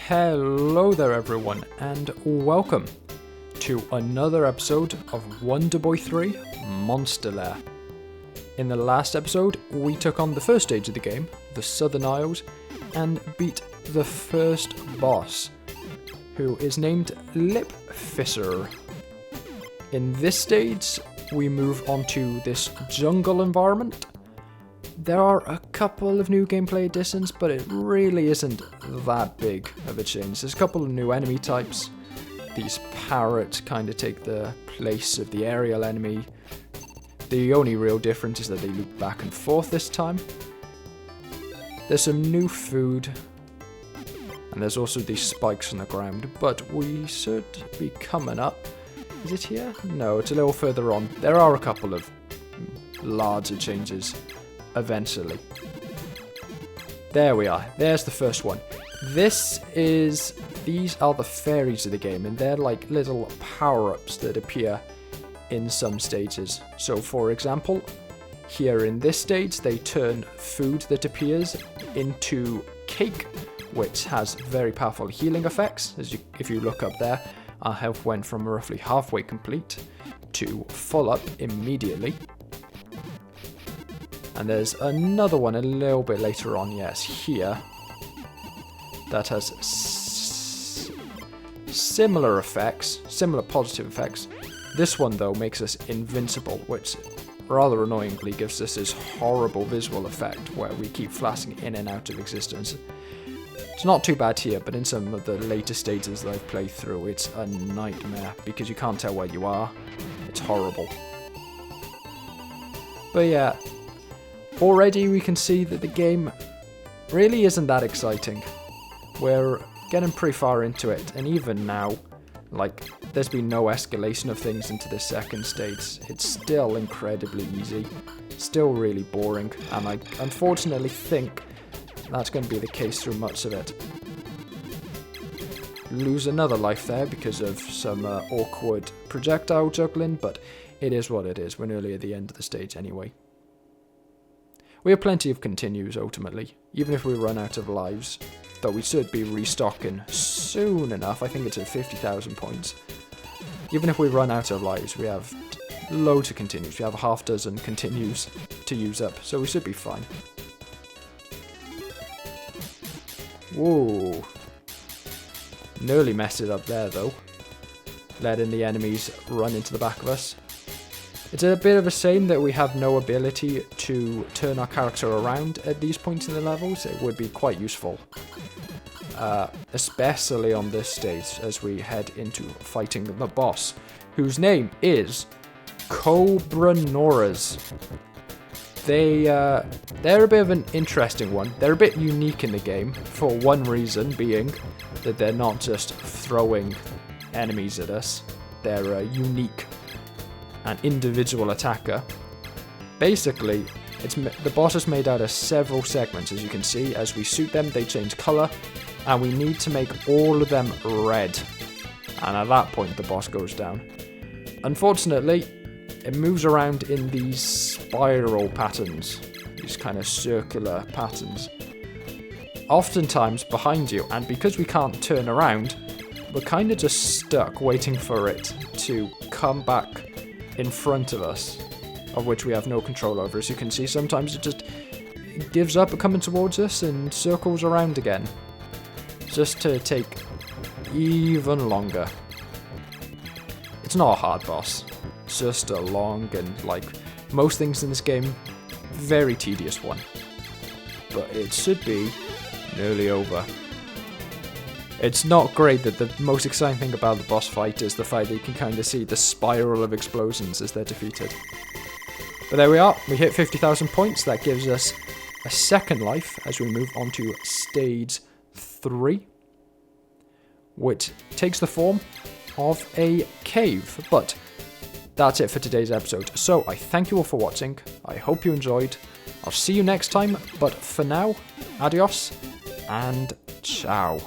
Hello there everyone, and welcome to another episode of Wonderboy 3 Monster Lair. In the last episode, we took on the first stage of the game, the Southern Isles, and beat the first boss, who is named Lip Fisser. In this stage, we move on to this jungle environment. There are a couple of new gameplay additions, but it really isn't that big of a change. There's a couple of new enemy types. These parrots kind of take the place of the aerial enemy. The only real difference is that they loop back and forth this time. There's some new food, and there's also these spikes on the ground, but we should be coming up. Is it here? No, it's a little further on. There are a couple of larger changes eventually. There we are. There's the first one. These are the fairies of the game, and they're like little power-ups that appear in some stages. So for example, here in this stage, they turn food that appears into cake, which has very powerful healing effects. If you look up there, our health went from roughly halfway complete to full up immediately. And there's another one a little bit later on, yes, here, that has similar effects, similar positive effects. This one, though, makes us invincible, which rather annoyingly gives us this horrible visual effect where we keep flashing in and out of existence. It's not too bad here, but in some of the later stages that I've played through, it's a nightmare because you can't tell where you are. It's horrible. But yeah, already we can see that the game really isn't that exciting. We're getting pretty far into it, and even now, like, there's been no escalation of things into this second stage. It's still incredibly easy, still really boring, and I unfortunately think that's going to be the case through much of it. Lose another life there because of some awkward projectile juggling, but it is what it is. We're nearly at the end of the stage anyway. We have plenty of continues ultimately, even if we run out of lives, though we should be restocking soon enough. I think it's at 50,000 points. Even if we run out of lives, we have loads of continues. We have a half dozen continues to use up, so we should be fine. Whoa. Nearly messed it up there though, letting the enemies run into the back of us. It's a bit of a shame that we have no ability to turn our character around at these points in the levels. It would be quite useful, especially on this stage as we head into fighting the boss, whose name is Cobranores. They're a bit of an interesting one. They're a bit unique in the game, for one reason being that they're not just throwing enemies at us. They're a unique an individual attacker. Basically, the boss is made out of several segments, as you can see. As we shoot them, they change colour, and we need to make all of them red. And at that point, the boss goes down. Unfortunately, it moves around in these spiral patterns, these kind of circular patterns, oftentimes behind you, and because we can't turn around, we're kind of just stuck waiting for it to come back in front of us, of which we have no control over. As you can see, sometimes it just gives up coming towards us and circles around again, just to take even longer. It's not a hard boss, it's just a long and, like most things in this game, very tedious one. But it should be nearly over. It's not great that the most exciting thing about the boss fight is the fact that you can kind of see the spiral of explosions as they're defeated. But there we are, we hit 50,000 points. That gives us a second life as we move on to stage 3, which takes the form of a cave. But that's it for today's episode. So I thank you all for watching. I hope you enjoyed. I'll see you next time, but for now, adios and ciao.